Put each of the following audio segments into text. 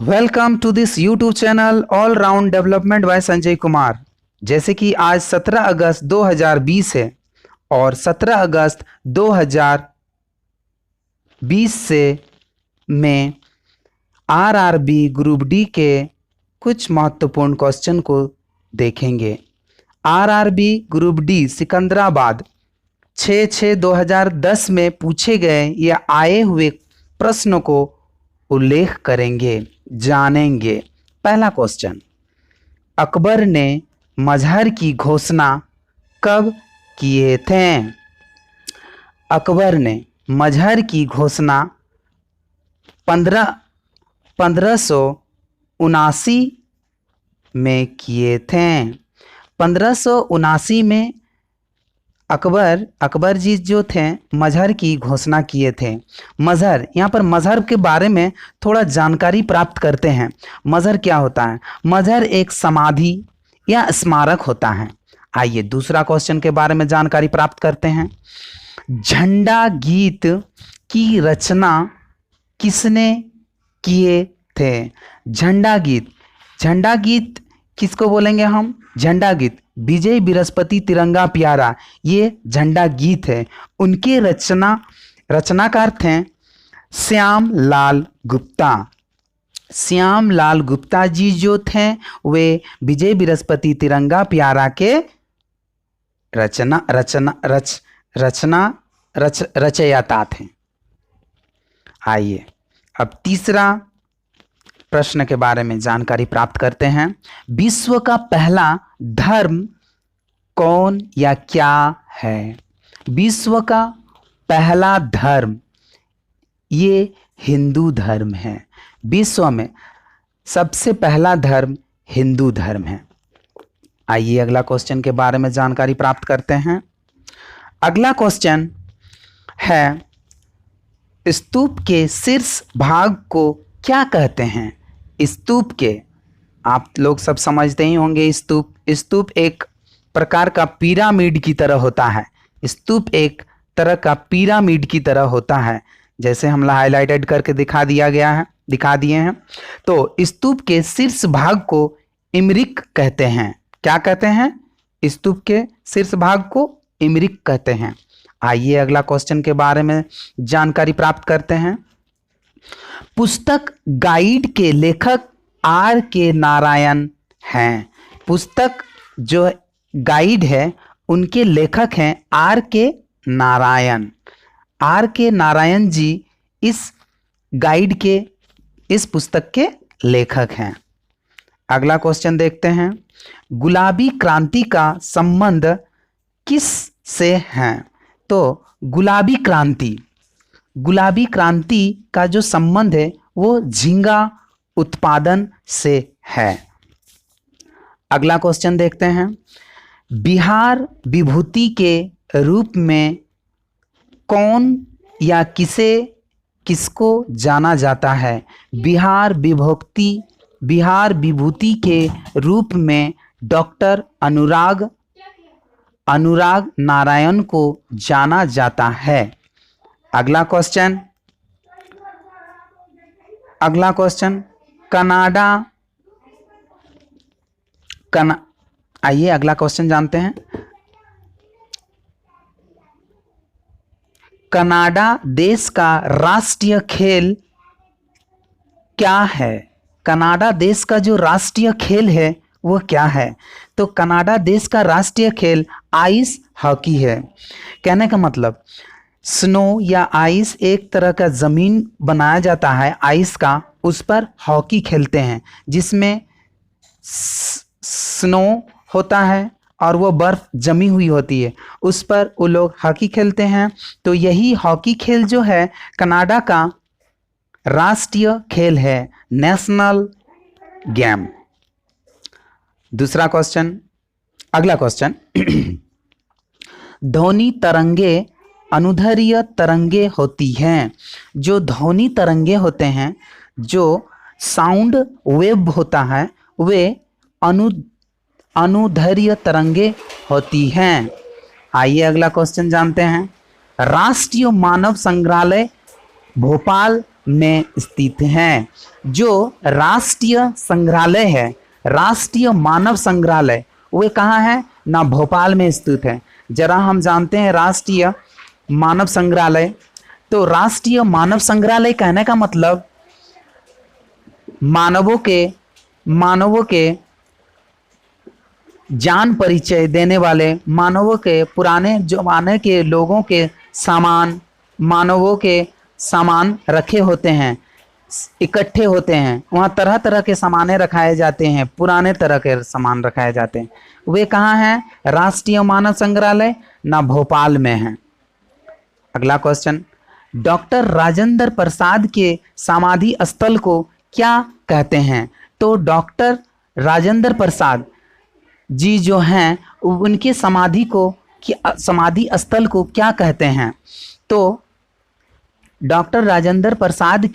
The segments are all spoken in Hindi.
Welcome to this YouTube channel all round development by Sanjay Kumar. जैसे कि आज 17 अगस्त 2020 है और 17 अगस्त 2020 से मैं आरआरबी ग्रुप डी के कुछ महत्वपूर्ण क्वेश्चन को देखेंगे। आरआरबी ग्रुप डी सिकंदराबाद 6/6/2010 में पूछे गए या आए हुए प्रश्नों को उल्लेख करेंगे, जानेंगे। पहला क्वेश्चन, अकबर ने मजहर की घोषणा कब किए थे? अकबर ने मजहर की घोषणा 1579 में किए थे। 1579 में अकबर जी जो थे मजहर की घोषणा किए थे। मजहर, यहाँ पर मजहर के बारे में थोड़ा जानकारी प्राप्त करते हैं। मजहर क्या होता है? मजहर एक समाधि या स्मारक होता है। आइए दूसरा क्वेश्चन के बारे में जानकारी प्राप्त करते हैं। झंडा गीत की रचना किसने किए थे? झंडा गीत किसको बोलेंगे हम? झंडा गीत विजय बृहस्पति तिरंगा प्यारा, ये झंडा गीत है। उनके रचनाकार थे श्याम लाल गुप्ता। श्याम लाल गुप्ता जी जो थे वे विजय बृहस्पति तिरंगा प्यारा के रचयिता थे। आइए अब तीसरा प्रश्न के बारे में जानकारी प्राप्त करते हैं। विश्व का पहला धर्म कौन या क्या है? विश्व का पहला धर्म ये हिंदू धर्म है। विश्व में सबसे पहला धर्म हिंदू धर्म है। आइए अगला क्वेश्चन के बारे में जानकारी प्राप्त करते हैं। अगला क्वेश्चन है, स्तूप के शीर्ष भाग को क्या कहते हैं? स्तूप के, आप लोग सब समझते ही होंगे। स्तूप एक प्रकार का पिरामिड की तरह होता है। स्तूप एक तरह का पिरामिड की तरह होता है, जैसे हम हाईलाइटेड करके दिखा दिए हैं। तो स्तूप के शीर्ष भाग को इमरिक कहते हैं। क्या कहते हैं? स्तूप के शीर्ष भाग को इमरिक कहते हैं। आइए अगला क्वेश्चन के बारे में जानकारी प्राप्त करते हैं। पुस्तक गाइड के लेखक R.K. नारायण हैं। पुस्तक जो गाइड है उनके लेखक हैं R.K. नारायण। R.K. नारायण जी इस पुस्तक के लेखक हैं। अगला क्वेश्चन देखते हैं। गुलाबी क्रांति का संबंध किस से है? तो गुलाबी क्रांति का जो संबंध है वो झींगा उत्पादन से है। अगला क्वेश्चन देखते हैं। बिहार विभूति के रूप में कौन या किसको जाना जाता है? बिहार विभूति के रूप में डॉक्टर अनुराग नारायण को जाना जाता है। अगला क्वेश्चन आइए अगला क्वेश्चन जानते हैं। कनाडा देश का राष्ट्रीय खेल क्या है? कनाडा देश का जो राष्ट्रीय खेल है वो क्या है? तो कनाडा देश का राष्ट्रीय खेल आइस हॉकी है। कहने का मतलब, स्नो या आइस एक तरह का जमीन बनाया जाता है आइस का, उस पर हॉकी खेलते हैं, जिसमें स्नो होता है और वो बर्फ जमी हुई होती है, उस पर वो लोग हॉकी खेलते हैं। तो यही हॉकी खेल जो है कनाडा का राष्ट्रीय खेल है, नेशनल गेम। अगला क्वेश्चन ध्वनि तरंगे अनुदैर्ध्य तरंगे होती हैं। जो ध्वनि तरंगे होते हैं, जो साउंड वेव होता है, वे अनुदैर्ध्य तरंगे होती हैं। आइए अगला क्वेश्चन जानते हैं। राष्ट्रीय मानव संग्रहालय भोपाल में स्थित हैं। जो राष्ट्रीय संग्रहालय है, राष्ट्रीय मानव संग्रहालय, वे कहाँ है ना भोपाल में स्थित है। जरा हम जानते हैं राष्ट्रीय मानव संग्रहालय। तो राष्ट्रीय मानव संग्रहालय कहने का मतलब मानवों के जान परिचय देने वाले, मानवों के पुराने जमाने के लोगों के सामान, मानवों के सामान रखे होते हैं, इकट्ठे होते हैं। वहाँ तरह तरह के सामानें रखाए जाते हैं, पुराने तरह के सामान रखाए जाते हैं। वे कहाँ हैं? राष्ट्रीय मानव संग्रहालय ना भोपाल में है। अगला क्वेश्चन, डॉक्टर राजेंद्र प्रसाद के समाधि स्थल को क्या कहते हैं? तो डॉक्टर राजेंद्र प्रसाद जी जो हैं उनके समाधि स्थल को क्या कहते हैं? तो डॉक्टर राजेंद्र प्रसाद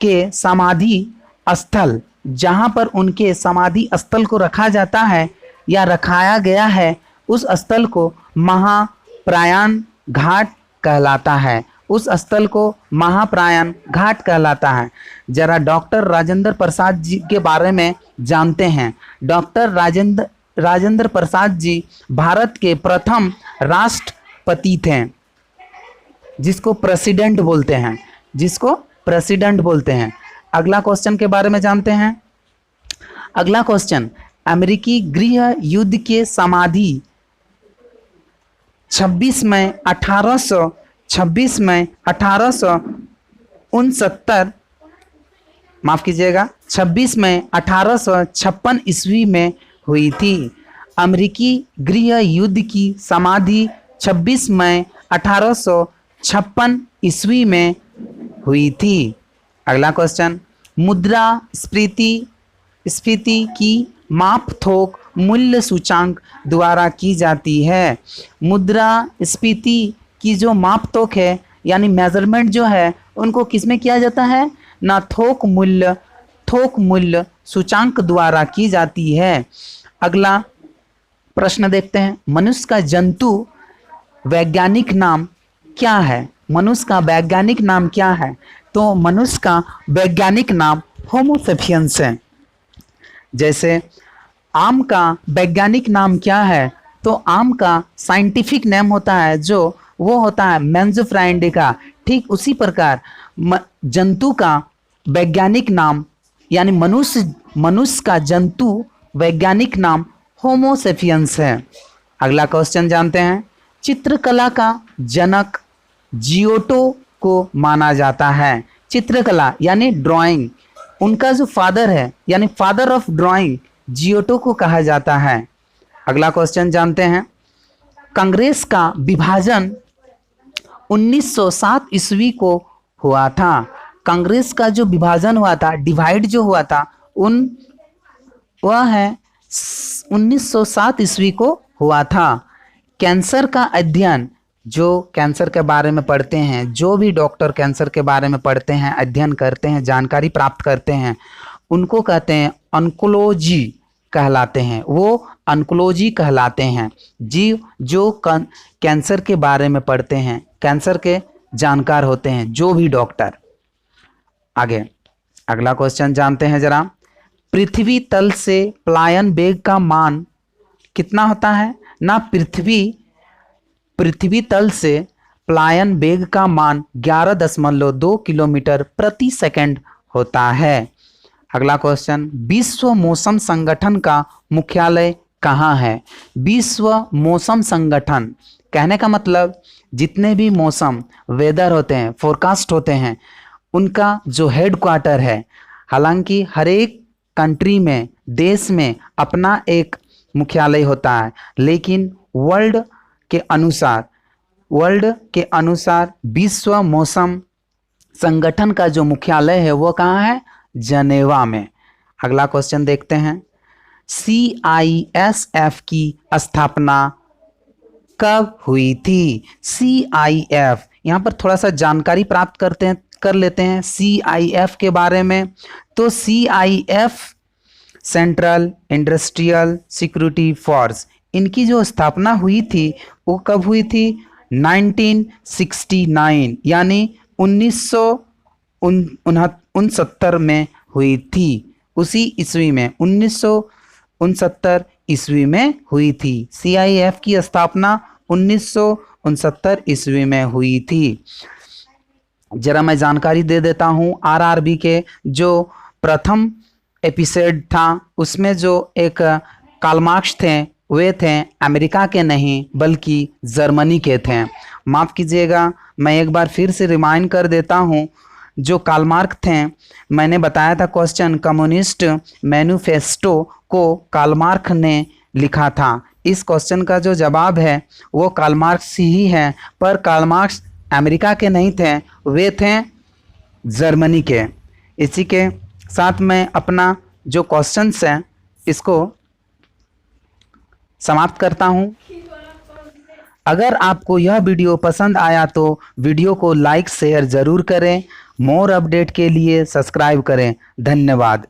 के समाधि स्थल, जहाँ पर उनके समाधि स्थल को रखा जाता है या रखाया गया है, उस स्थल को महाप्रयाण घाट कहलाता है। उस स्थल को महाप्रयाण घाट कहलाता है। जरा डॉक्टर राजेंद्र प्रसाद जी के बारे में जानते हैं। डॉक्टर राजेंद्र प्रसाद जी भारत के प्रथम राष्ट्रपति थे, जिसको प्रेसिडेंट बोलते हैं। अगला क्वेश्चन के बारे में जानते हैं। अगला क्वेश्चन, अमेरिकी गृह युद्ध के समाधि 26 मई 1856 ईस्वी में हुई थी। अमेरिकी गृह युद्ध की समाधि 26 मई 1856 ईस्वी में हुई थी। अगला क्वेश्चन, मुद्रा स्फीति की माप थोक मूल्य सूचांक द्वारा की जाती है। मुद्रा स्फीति की जो माप तोक है यानी मेजरमेंट जो है, उनको किसमें किया जाता है ना थोक मूल्य सूचांक द्वारा की जाती है। अगला प्रश्न देखते हैं, मनुष्य का जंतु वैज्ञानिक नाम क्या है? मनुष्य का वैज्ञानिक नाम क्या है? तो मनुष्य का वैज्ञानिक नाम होमो सेपियंस है। जैसे आम का वैज्ञानिक नाम क्या है? तो आम का साइंटिफिक नेम होता है वो होता है मेंजिफ्रा इंडिका। ठीक उसी प्रकार जंतु का वैज्ञानिक नाम यानी मनुष्य का जंतु वैज्ञानिक नाम होमो सेपियंस है। अगला क्वेश्चन जानते हैं, चित्रकला का जनक जियोटो को माना जाता है। चित्रकला यानी ड्राइंग, उनका जो फादर है यानी फादर ऑफ ड्राइंग जियोटो को कहा जाता है। अगला क्वेश्चन जानते हैं, कांग्रेस का विभाजन 1907 ईस्वी को हुआ था। कांग्रेस का जो विभाजन हुआ था, डिवाइड जो हुआ था, वह है 1907 ईस्वी को हुआ था। कैंसर का अध्ययन, जो कैंसर के बारे में पढ़ते हैं, जो भी डॉक्टर कैंसर के बारे में पढ़ते हैं, अध्ययन करते हैं, जानकारी प्राप्त करते हैं, उनको कहते हैं ऑन्कोलॉजी कहलाते हैं। वो ऑन्कोलॉजी कहलाते हैं जो कैंसर के बारे में पढ़ते हैं, कैंसर के जानकार होते हैं, जो भी डॉक्टर। आगे अगला क्वेश्चन जानते हैं जरा, पृथ्वी तल से पलायन वेग का मान कितना होता है? ना पृथ्वी तल से पलायन वेग का मान 11.2 किलोमीटर प्रति सेकंड होता है। अगला क्वेश्चन, विश्व मौसम संगठन का मुख्यालय कहाँ है? विश्व मौसम संगठन कहने का मतलब जितने भी मौसम वेदर होते हैं, फोरकास्ट होते हैं, उनका जो हेडक्वार्टर है। हालांकि हर एक कंट्री में, देश में अपना एक मुख्यालय होता है, लेकिन वर्ल्ड के अनुसार विश्व मौसम संगठन का जो मुख्यालय है वो कहाँ है? जनेवा में। अगला क्वेश्चन देखते हैं, CISF की स्थापना कब हुई थी? CIF, यहाँ पर थोड़ा सा जानकारी प्राप्त कर लेते हैं CIF के बारे में। तो CIF central industrial security force, इनकी जो स्थापना हुई थी वो कब हुई थी? 1969 यानी 1969 में हुई थी। उसी ईस्वी में 1969 ईस्वी में हुई थी। CIF की स्थापना 1969 ईस्वी में हुई थी। जरा मैं जानकारी दे देता हूं, RRB के जो प्रथम एपिसोड था उसमें जो एक कार्ल मार्क्स थे वे थे अमेरिका के नहीं बल्कि जर्मनी के थे। माफ़ कीजिएगा, मैं एक बार फिर से रिमाइंड कर देता हूं, जो कार्ल मार्क्स थे, मैंने बताया था क्वेश्चन, कम्युनिस्ट मैनिफेस्टो को कार्ल मार्क्स ने लिखा था। इस क्वेश्चन का जो जवाब है वो कार्ल मार्क्स ही है, पर कार्ल मार्क्स अमेरिका के नहीं थे, वे थे जर्मनी के। इसी के साथ मैं अपना जो क्वेश्चंस है इसको समाप्त करता हूं। अगर आपको यह वीडियो पसंद आया तो वीडियो को लाइक शेयर ज़रूर करें। मोर अपडेट के लिए सब्सक्राइब करें। धन्यवाद।